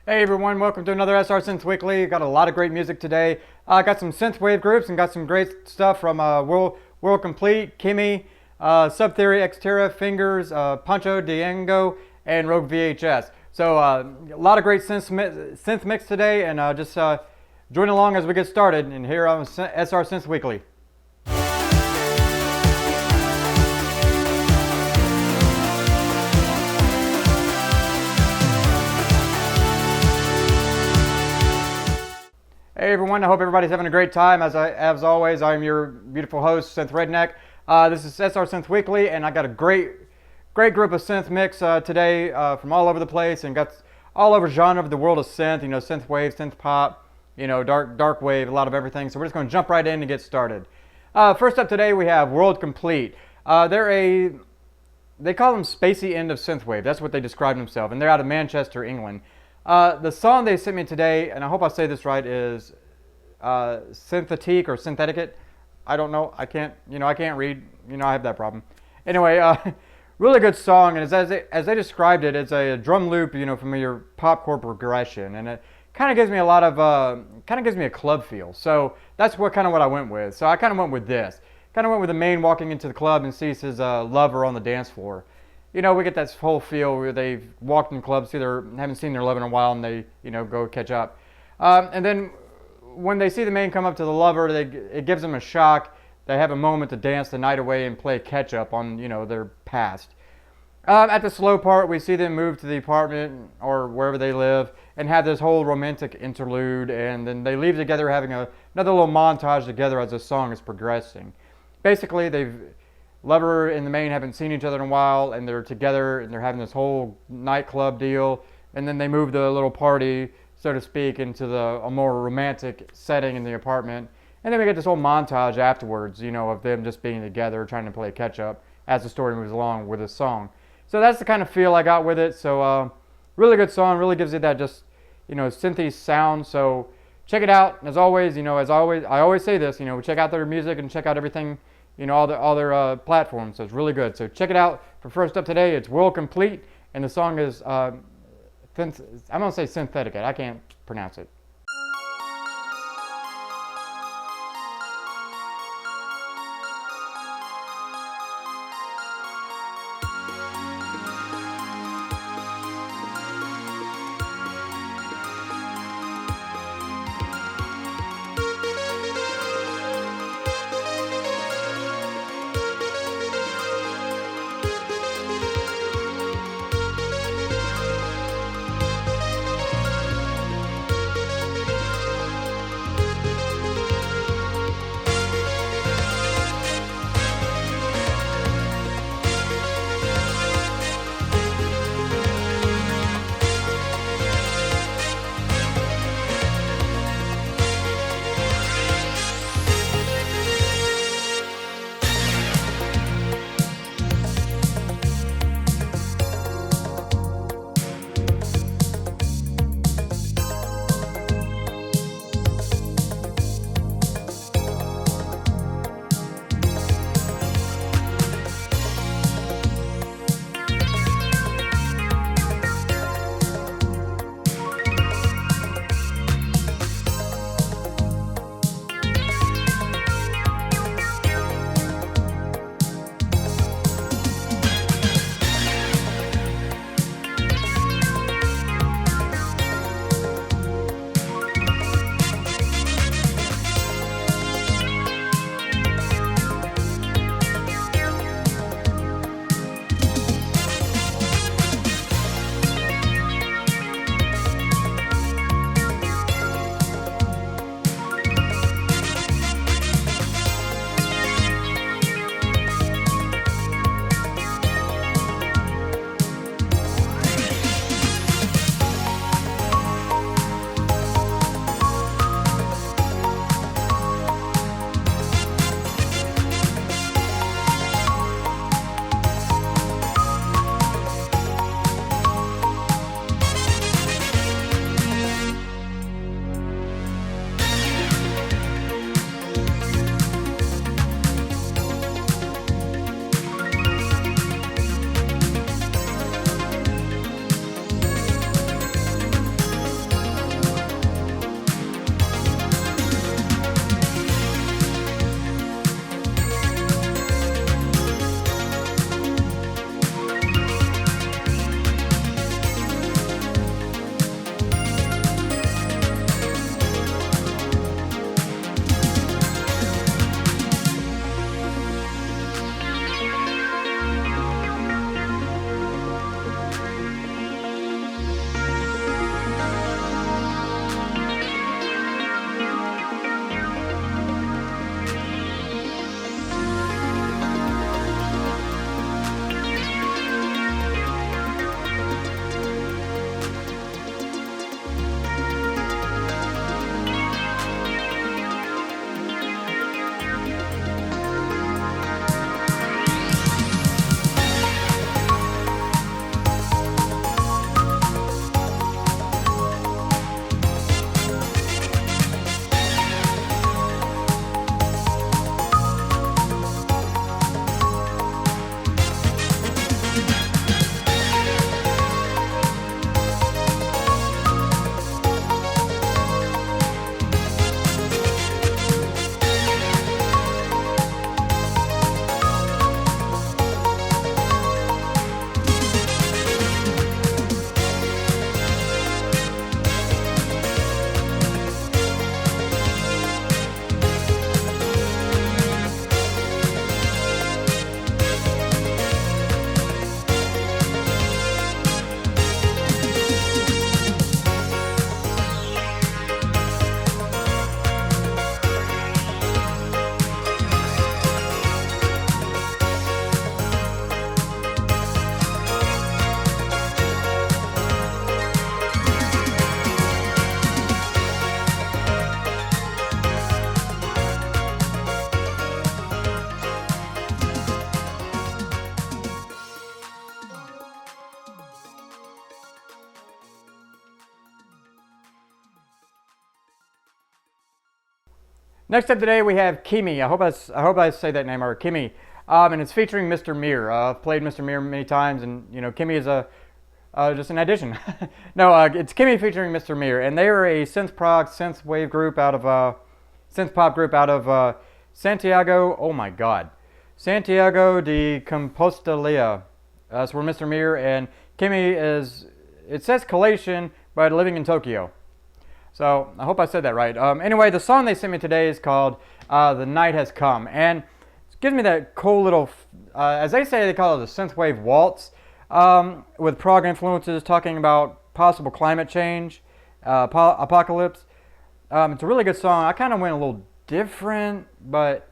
Hey everyone, welcome to another SR Synth Weekly. Got a lot of great music today. Got some synthwave groups and got some great stuff from World Complete, KiMi, Subtheory, Etxera, Fingers, PonchoDiaDingo, and Rogue VHS. So a lot of great synth mix today, and just join along as we get started. And here on SR Synth Weekly. Hey everyone, I hope everybody's having a great time. As always, I'm your beautiful host, Synth Redneck. This is SR Synth Weekly, and I got a great group of synth mix today from all over the place, and got all over genre of the world of synth. You know, synthwave, synthpop, you know, dark wave, a lot of everything. So we're just going to jump right in and get started. First up today, we have World Complete. They call them spacey end of synthwave. That's what they describe themselves, and they're out of Manchester, England. The song they sent me today, and I hope I say this right, is Synthétique or Synthétique. I don't know. I can't read. I have that problem. Anyway, really good song, and as they described it, it's a drum loop, from your pop chord progression, and it kind of gives me a club feel. So that's what I went with. So I kind of went with this. Kind of went with the main walking into the club and sees his lover on the dance floor. We get that whole feel where they've walked in clubs, haven't seen their lover in a while, and they, go catch up. And then when they see the man come up to the lover, it gives them a shock. They have a moment to dance the night away and play catch up on, their past. At the slow part, we see them move to the apartment or wherever they live and have this whole romantic interlude, and then they leave together having another little montage together as the song is progressing. Basically, lover and the main haven't seen each other in a while, and they're together and they're having this whole nightclub deal, and then they move the little party, so to speak, into a more romantic setting in the apartment, and then we get this whole montage afterwards, of them just being together trying to play catch up as the story moves along with the song. So that's the kind of feel I got with it. So really good song, really gives it that just synthy sound. So check it out. As always, I always say this, check out their music and check out everything, all their platforms. So it's really good. So check it out. For first up today, it's World Complete, and the song is I'm gonna say Synthétique. I can't pronounce it. Next up today we have KiMi. I hope I say that name right, KiMi. And it's featuring MisterMyr. I've played MisterMyr many times, and you know KiMi is a just an addition. No, it's KiMi featuring MisterMyr, and they are a synth prog, synthwave group out of synth pop group out of Santiago. Oh my God, Santiago de Compostela. That's where MisterMyr and KiMi is. It says collation, but living in Tokyo. So I hope I said that right. Anyway, the song they sent me today is called "The Night Has Come," and it gives me that cool little, as they say, they call it a synthwave waltz, with prog influences, talking about possible climate change, apocalypse. It's a really good song. I kind of went a little different, but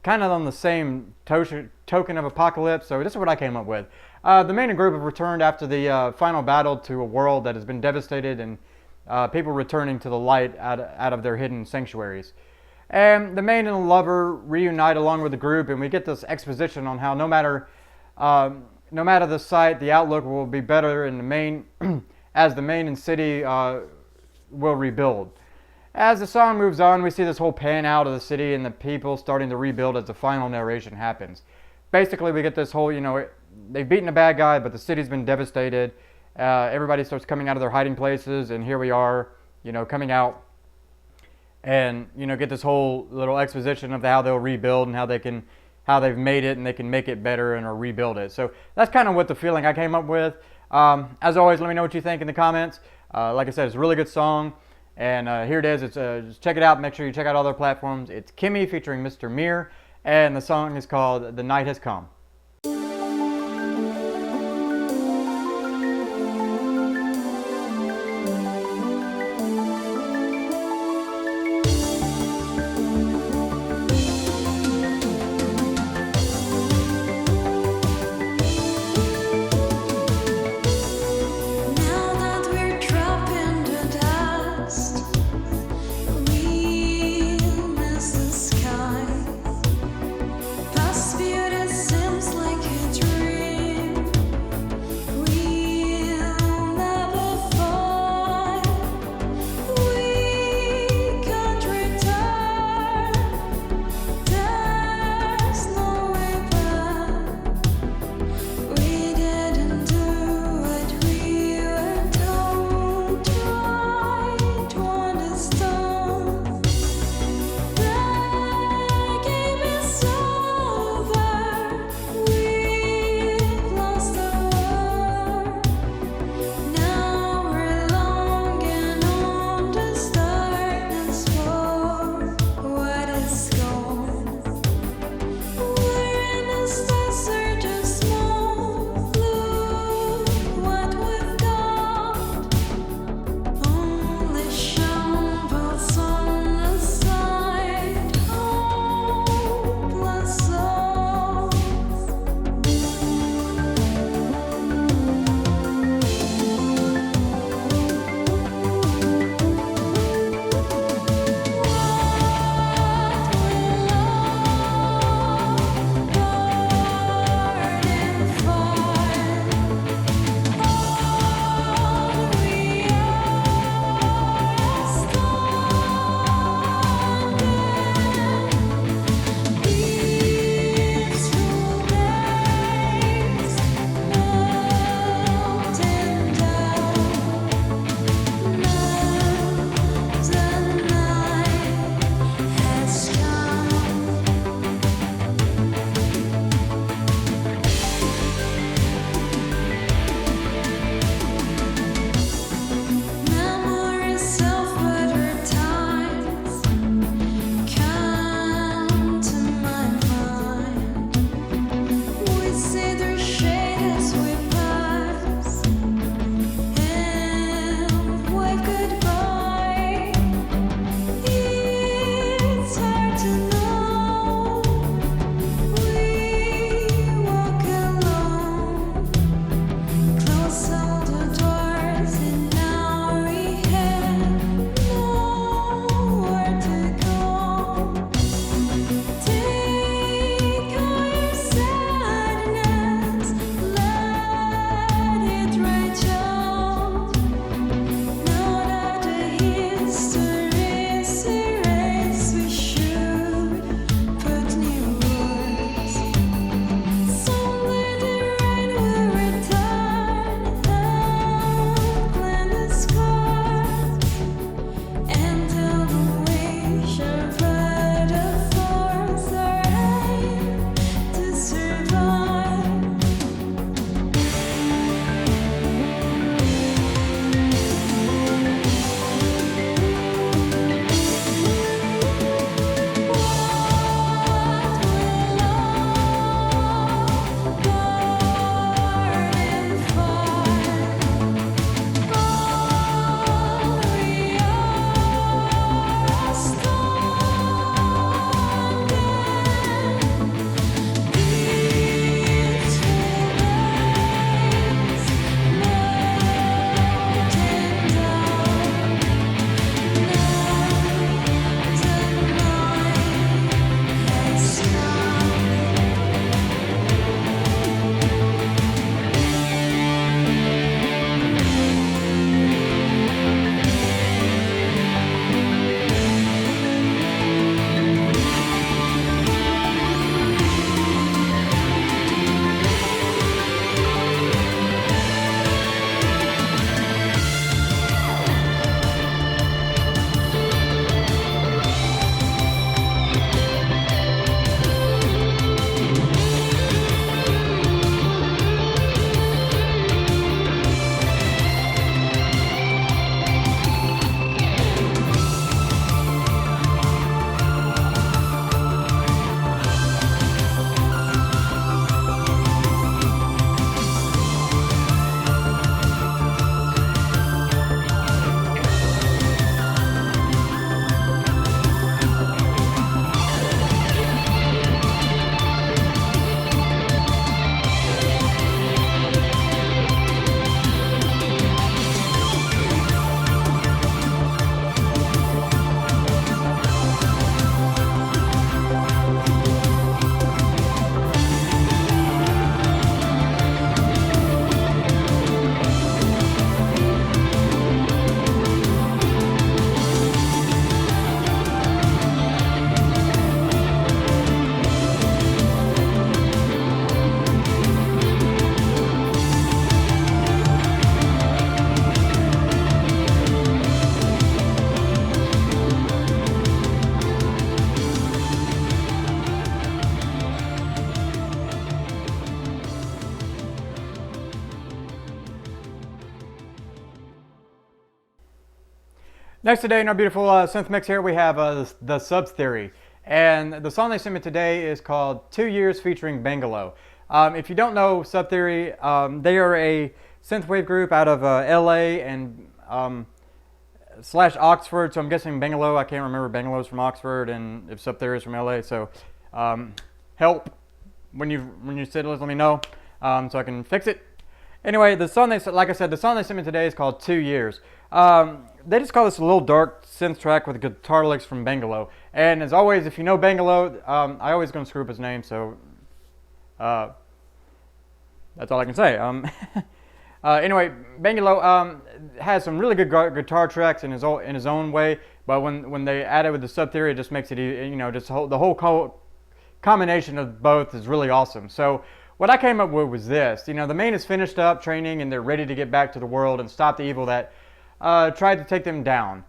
kind of on the same token of apocalypse. So this is what I came up with. The main group have returned after the final battle to a world that has been devastated, and people returning to the light out of their hidden sanctuaries. And the main and the lover reunite along with the group, and we get this exposition on how no matter the site, the outlook will be better in the main, as the main and city will rebuild. As the song moves on, we see this whole pan out of the city and the people starting to rebuild as the final narration happens. Basically, we get this whole, they've beaten a bad guy, but the city's been devastated. Everybody starts coming out of their hiding places, and here we are, coming out, and get this whole little exposition of how they'll rebuild and how they've made it and they can make it better and or rebuild it. So that's kind of what the feeling I came up with. As always, let me know what you think in the comments. Like I said, it's a really good song, and here it is. It's just check it out. Make sure you check out all their platforms. It's KiMi featuring MisterMyr, and the song is called "The Night Has Come." Spirit is in Next today in our beautiful synth mix here, we have the Subtheory. And the song they sent me today is called 2 Years featuring Bangulo. If you don't know Subtheory, they are a synthwave group out of LA and slash Oxford. So I'm guessing Bangulo, I can't remember, Bangulo's from Oxford and if Subtheory is from LA. So help when you said it, let me know so I can fix it. Anyway, the song like I said, the song they sent me today is called 2 Years. They just call this a little dark synth track with guitar licks from Bangulo. And as always, if you know Bangulo, I always gonna screw up his name, so that's all I can say. Anyway, Bangulo has some really good guitar tracks in his own way, but when they add it with the Subtheory, it just makes it, just the whole combination of both is really awesome. So what I came up with was this. The main is finished up training and they're ready to get back to the world and stop the evil that tried to take them down.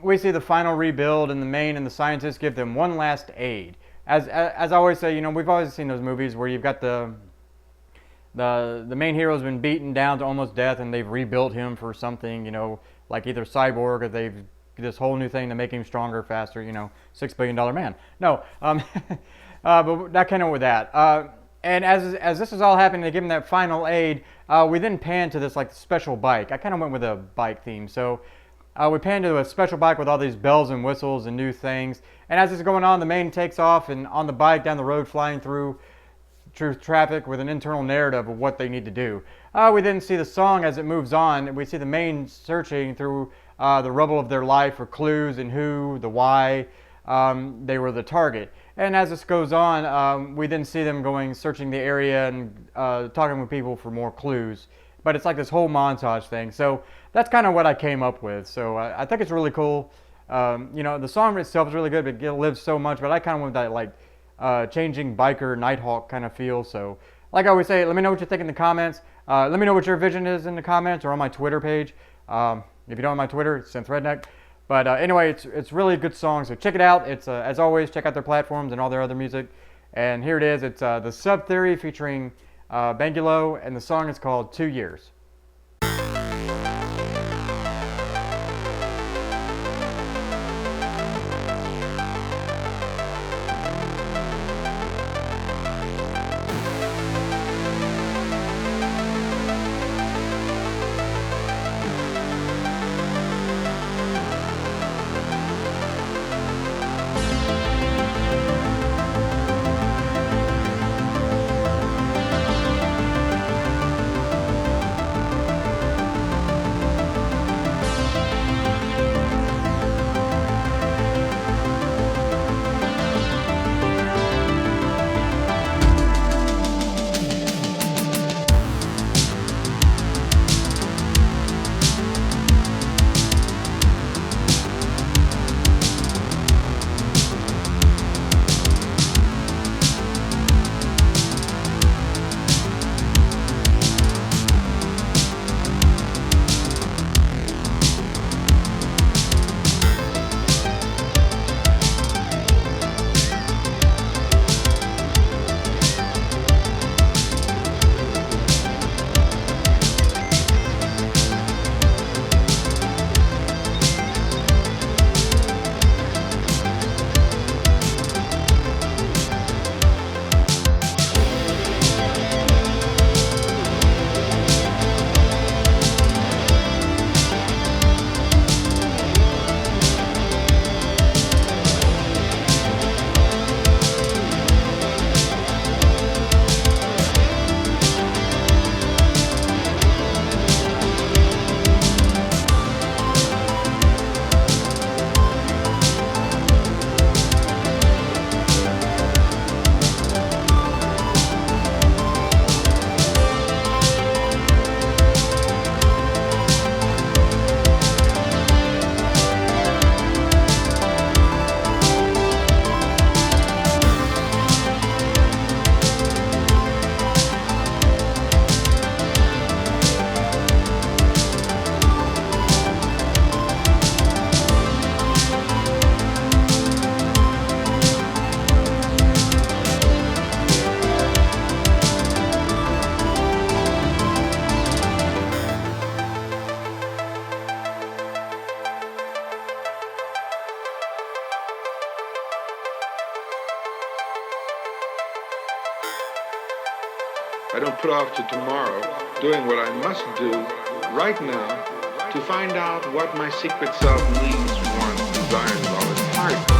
We see the final rebuild and the main and the scientists give them one last aid. As I always say, we've always seen those movies where you've got the main hero's been beaten down to almost death and they've rebuilt him for something, like either cyborg or they've this whole new thing to make him stronger, faster, $6 billion man. No, but that kind of with that. And as this is all happening, they give him that final aid. We then pan to this like special bike. I kind of went with a bike theme. So we pan to a special bike with all these bells and whistles and new things. And as this is going on, the main takes off and on the bike down the road flying through traffic with an internal narrative of what they need to do. We then see the song as it moves on. We see the main searching through the rubble of their life for clues and who, the why they were the target. And as this goes on, we then see them searching the area and talking with people for more clues. But it's like this whole montage thing. So that's kind of what I came up with. So I think it's really cool. The song itself is really good, but it lives so much. But I kind of went with that changing biker Nighthawk kind of feel. So like I always say, let me know what you think in the comments. Let me know what your vision is in the comments or on my Twitter page. If you don't have my Twitter, it's Redneck. But anyway, it's really a good song, so check it out. It's as always, check out their platforms and all their other music. And here it is. It's the Subtheory featuring Bangulo, and the song is called 2 Years. put off to tomorrow doing what I must do right now to find out what my secret self needs, wants, desires with all its heart.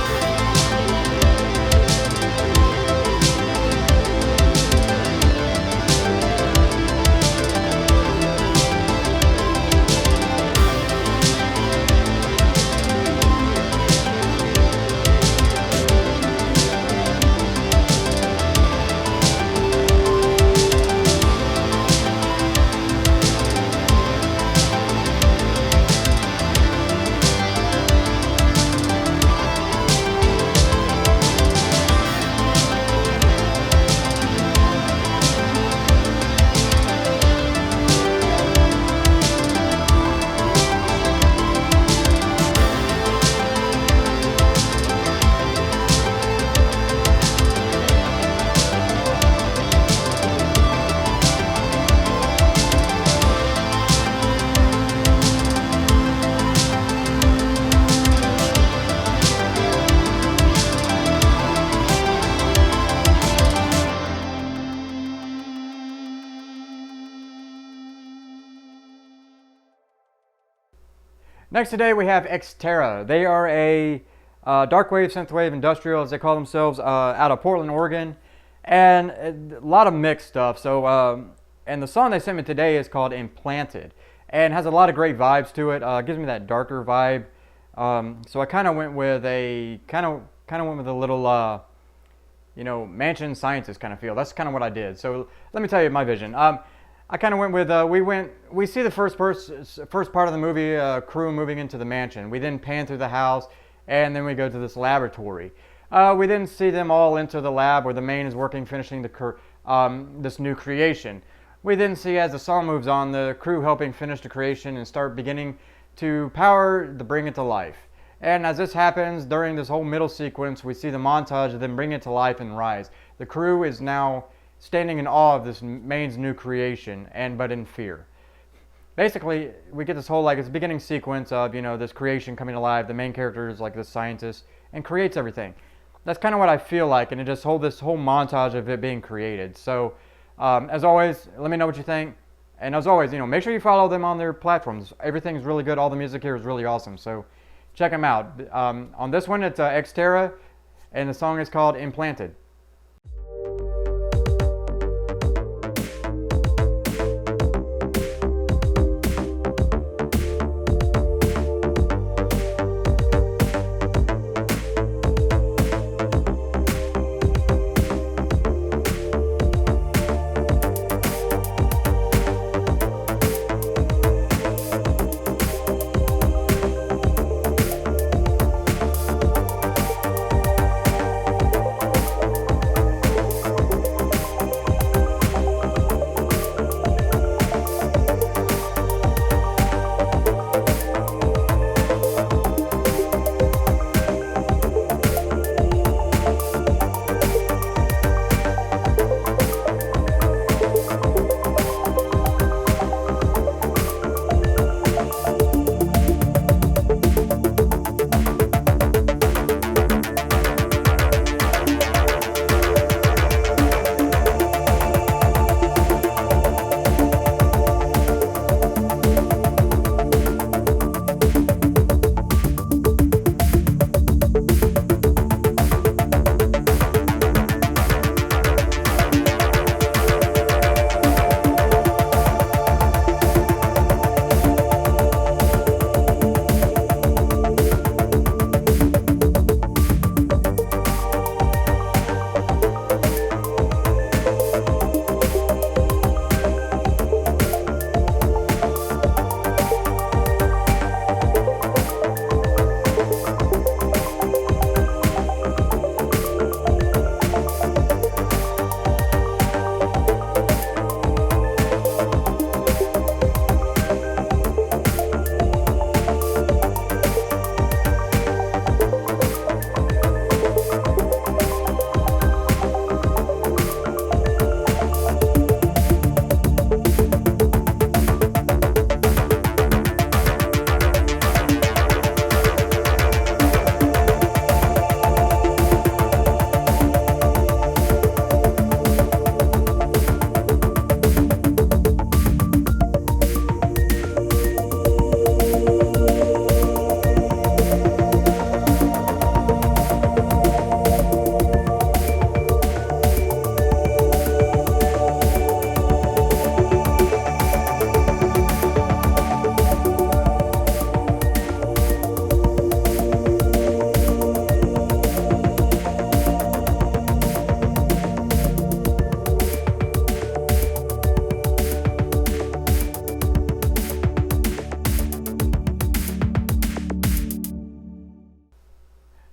Next today we have Etxera. They are a darkwave, synthwave, industrial, as they call themselves, out of Portland, Oregon, and a lot of mixed stuff. So, and the song they sent me today is called "Implanted," and has a lot of great vibes to it. Gives me that darker vibe. So I kind of went with a little, you know, mansion scientist kind of feel. That's kind of what I did. So let me tell you my vision. I kind of went with, we see the first part of the movie, crew moving into the mansion. We then pan through the house, and then we go to this laboratory. We then see them all enter the lab where the main is working, finishing this new creation. We then see, as the song moves on, the crew helping finish the creation and start beginning to power the bring it to life. And as this happens, during this whole middle sequence, we see the montage of them bring it to life and rise. The crew is now standing in awe of this main's new creation, but in fear. Basically, we get this whole, like, it's a beginning sequence of, you know, this creation coming alive. The main character is like this scientist and creates everything. That's kind of what I feel like, and it just this whole montage of it being created. So, as always, let me know what you think. And as always, you know, make sure you follow them on their platforms. Everything's really good. All the music here is really awesome. So, check them out. On this one, it's Etxera, and the song is called "Implanted."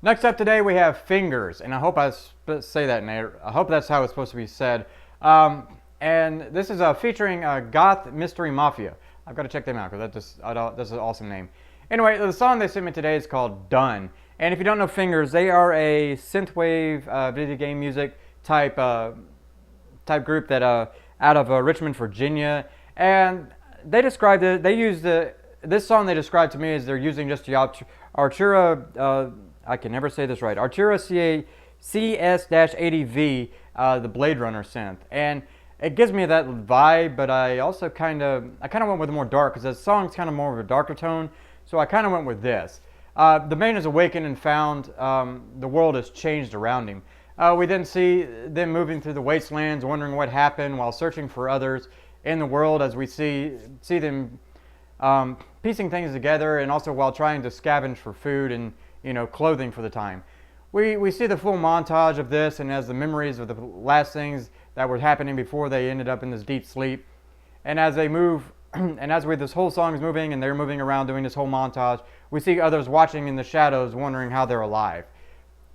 Next up today we have Fingers, and I hope I say that, Nate. I hope that's how it's supposed to be said. And this is featuring Goth Mystery Mafia. I've got to check them out because that's an awesome name. Anyway, the song they sent me today is called Done. And if you don't know Fingers, they are a synthwave video game music type group that out of Richmond, Virginia. And they described it. They used this song they described to me as they're using just the Etxera. I can never say this right. Etxera CS-80V, the Blade Runner synth, and it gives me that vibe. But I also kind of went with more dark because the song's kind of more of a darker tone. So I kind of went with this. The man is awakened and found the world has changed around him. We then see them moving through the wastelands, wondering what happened while searching for others in the world, as we see them piecing things together, and also while trying to scavenge for food and clothing for the time. We see the full montage of this, and as the memories of the last things that were happening before they ended up in this deep sleep. And as they move, and as this whole song is moving and they're moving around doing this whole montage, we see others watching in the shadows, wondering how they're alive.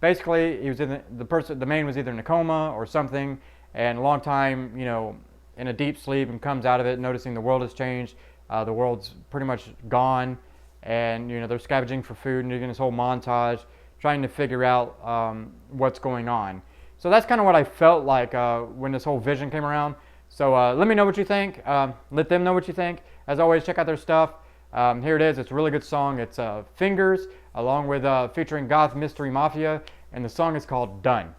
Basically, he was the man was either in a coma or something, and a long time, in a deep sleep, and comes out of it noticing the world has changed. The world's pretty much gone, and they're scavenging for food and doing this whole montage, trying to figure out what's going on. So that's kind of what I felt like when this whole vision came around. So let me know what you think. Let them know what you think. As always, check out their stuff. Here it is. It's a really good song. It's Fingers, along with featuring Goth Mystery Mafia, and the song is called Done.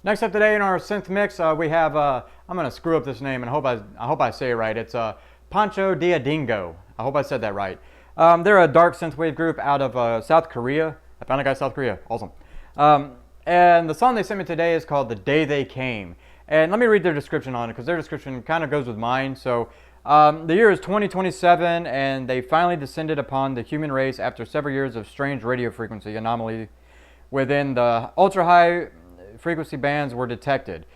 Next up today in our synth mix, we have, I'm going to screw up this name and I hope I say it right. It's PonchoDiaDingo. I hope I said that right. They're a dark synthwave group out of South Korea. I found a guy in South Korea. Awesome. And the song they sent me today is called The Day They Came. And let me read their description on it because their description kind of goes with mine. So the year is 2027 and they finally descended upon the human race after several years of strange radio frequency anomaly within the ultra-high frequency bands were detected.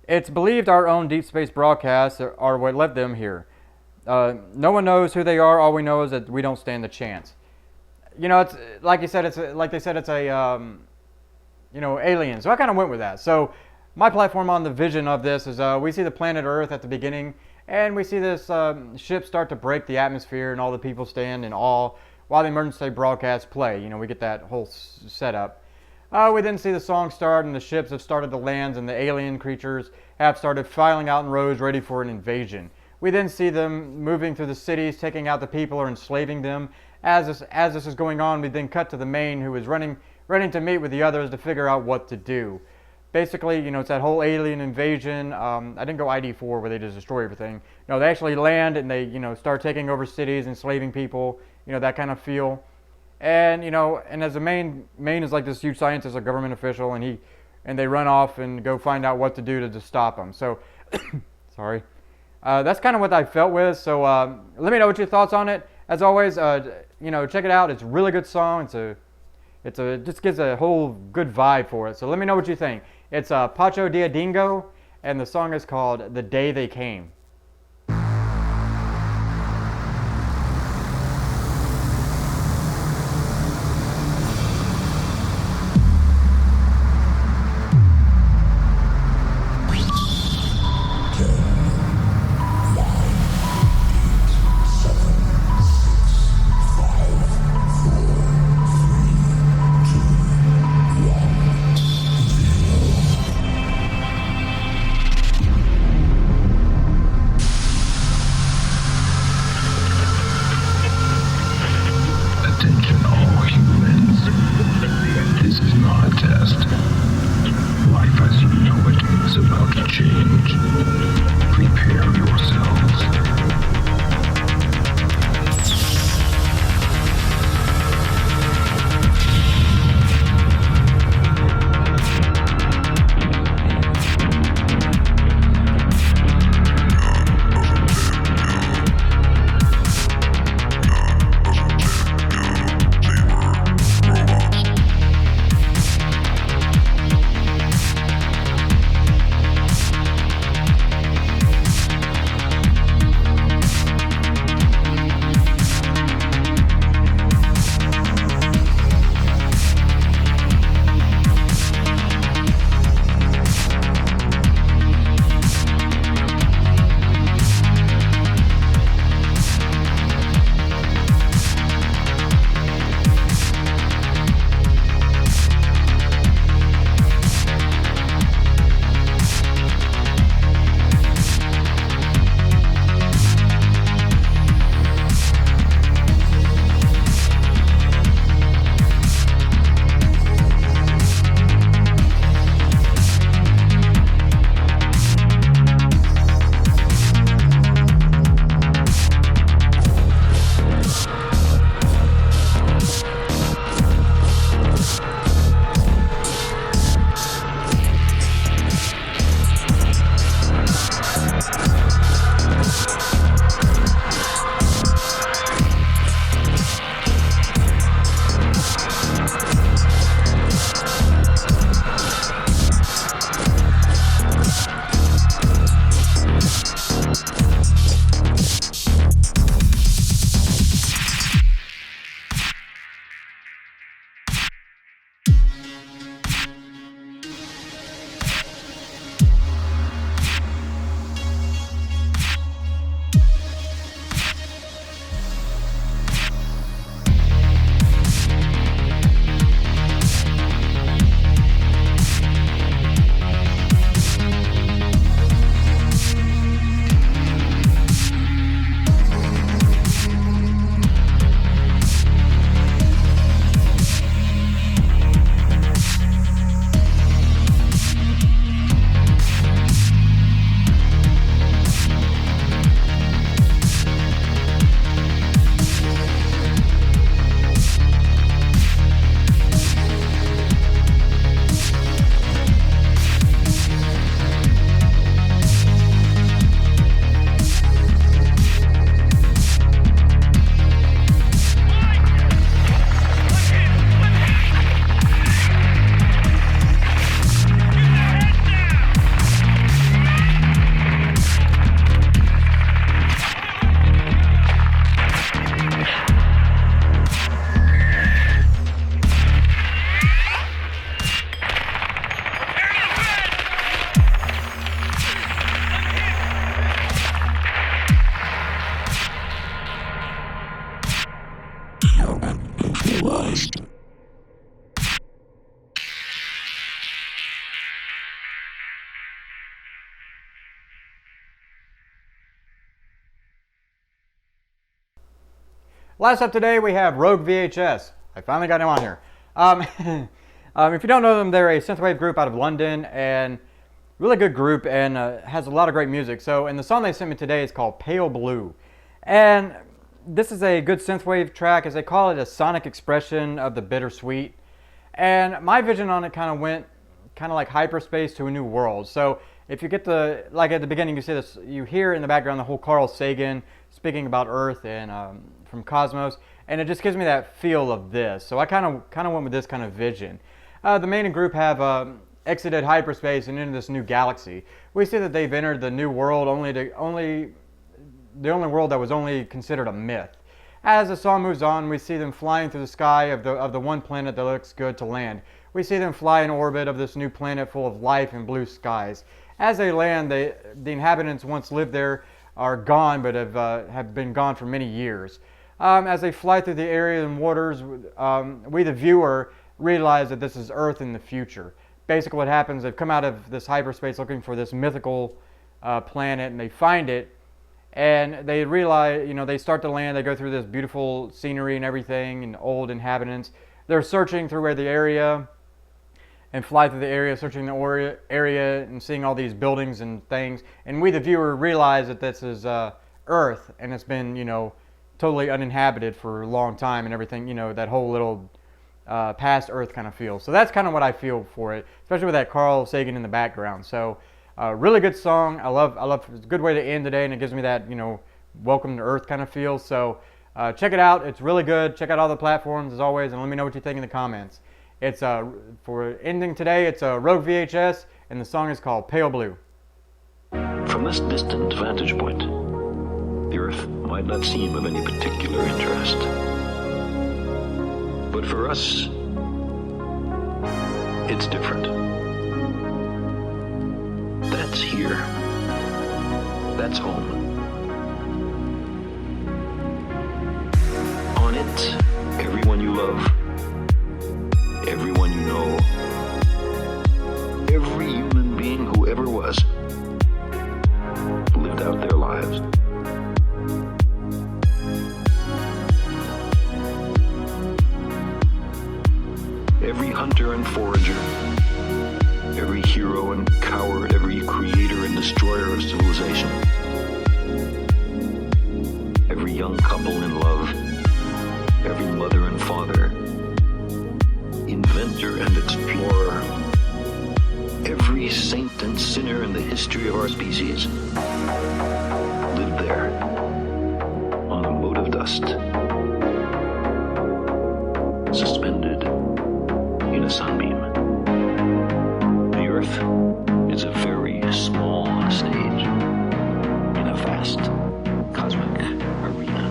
It's believed our own deep space broadcasts are what led them here. No one knows who they are. All we know is that we don't stand a chance. You know, it's like you said. It's like they said. It's a you know, alien. So I kind of went with that. So my platform on the vision of this is we see the planet Earth at the beginning, and we see this ship start to break the atmosphere, and all the people stand in awe while the emergency broadcasts play. You know, we get that whole setup. We then see the song start and the ships have started to land and the alien creatures have started filing out in rows ready for an invasion. We then see them moving through the cities, taking out the people or enslaving them. As this is going on, we then cut to the main who is running to meet with the others to figure out what to do. Basically, you know, it's that whole alien invasion. I didn't go ID4 where they just destroy everything. No, they actually land and they, you know, start taking over cities, enslaving people, you know, that kind of feel. And you know, and as the main is like this huge scientist, a government official, and they run off and go find out what to do to stop him. So, sorry, that's kind of what I felt with. So let me know what your thoughts on it. As always, you know, check it out. It's a really good song. It just gives a whole good vibe for it. So let me know what you think. It's PonchoDiaDingo, and the song is called "The Day They Came." Last up today, we have Rogue VHS. I finally got him on here. If you don't know them, they're a synthwave group out of London, and really good group, and has a lot of great music. And the song they sent me today is called Pale Blue. And this is a good synthwave track, as they call it, a sonic expression of the bittersweet. And my vision on it kind of went kind of like hyperspace to a new world. So if you get the, like at the beginning, you see this, you hear in the background the whole Carl Sagan speaking about Earth and from Cosmos, and it just gives me that feel of this. So I kind of went with this kind of vision. The main group have exited hyperspace and into this new galaxy. We see that they've entered the new world, the only world that was only considered a myth. As the song moves on, we see them flying through the sky of the one planet that looks good to land. We see them fly in orbit of this new planet full of life and blue skies. As they land, the inhabitants once lived there are gone, but have been gone for many years. As they fly through the area and waters, we the viewer realize that this is Earth in the future. Basically what happens, they've come out of this hyperspace looking for this mythical planet, and they find it, and they realize, they start to land, they go through this beautiful scenery and everything, and old inhabitants. They're searching through the area, and fly through the area, searching the area, and seeing all these buildings and things. And we, the viewer, realize that this is Earth, and it's been, totally uninhabited for a long time, and everything, that whole little past Earth kind of feel. So that's kind of what I feel for it, especially with that Carl Sagan in the background. So really good song. I love it's a good way to end today, and it gives me that, welcome to Earth kind of feel. So check it out. It's really good. Check out all the platforms as always, and let me know what you think in the comments. It's for ending today, it's a Rogue VHS, and the song is called Pale Blue. From this distant vantage point, the Earth might not seem of any particular interest. But for us, it's different. That's here. That's home. On it, everyone you love, everyone you know, every human being who ever was, lived out their lives. Every hunter and forager, every hero and coward, every creator and destroyer of civilization, every young couple in love, every mother and father, inventor and explorer, every saint and sinner in the history of our species lived there on a mote of dust, suspended in a sunbeam. The Earth is a very small stage in a vast cosmic arena.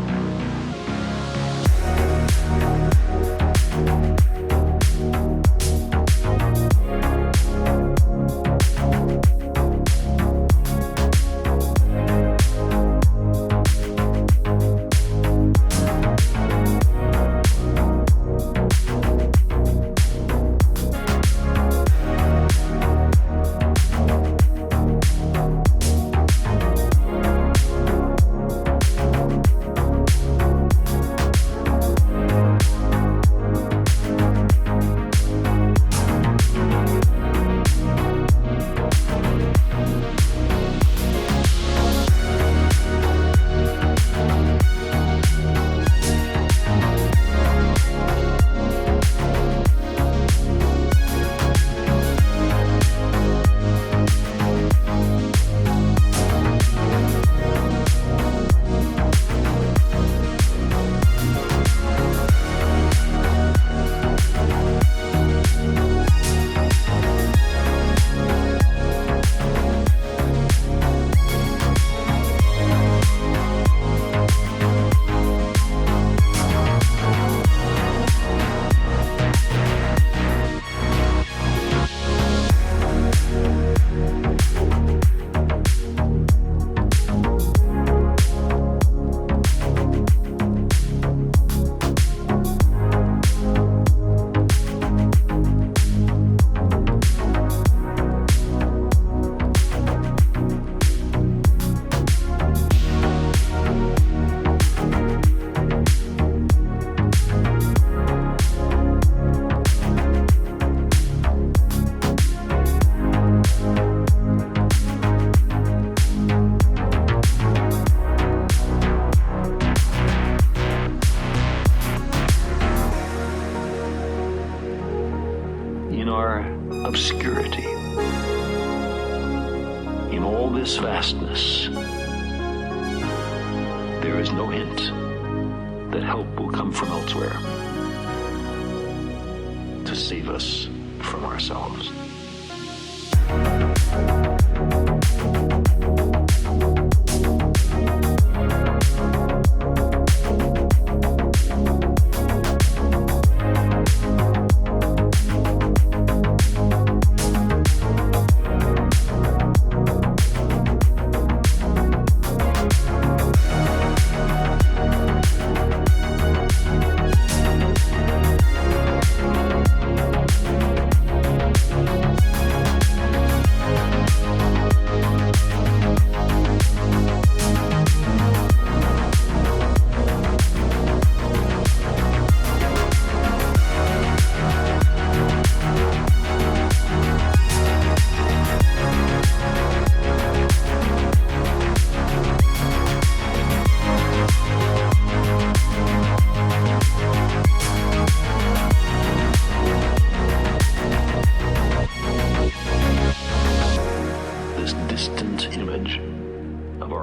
this vastness, there is no hint that help will come from elsewhere to save us from ourselves.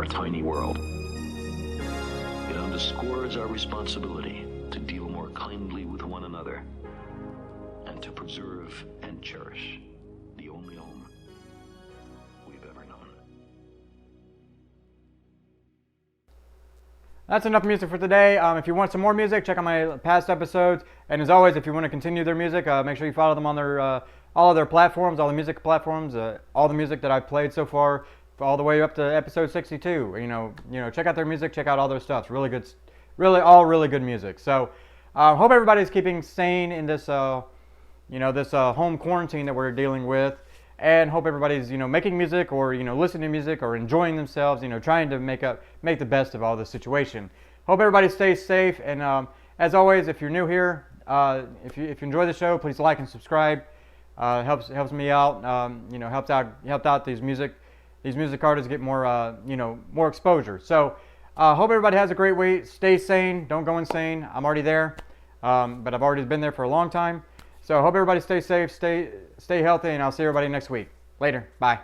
Tiny world. It underscores our responsibility to deal more kindly with one another and to preserve and cherish the only home we've ever known. That's enough music for today. If you want some more music, check out my past episodes. And as always, if you want to continue their music, make sure you follow them on their all of their platforms, all the music platforms, all the music that I've played so far, all the way up to episode 62. You know, check out their music, check out all their stuff. It's really good, all really good music. So, hope everybody's keeping sane in this, this home quarantine that we're dealing with, and hope everybody's, making music or, listening to music or enjoying themselves, trying to make the best of all this situation. Hope everybody stays safe, and as always, if you're new here, if you enjoy the show, please like and subscribe. Helps me out. Helped out these music artists get more, more exposure. So, hope everybody has a great week. Stay sane. Don't go insane. I'm already there, but I've already been there for a long time. So, hope everybody stays safe, stay healthy, and I'll see everybody next week. Later. Bye.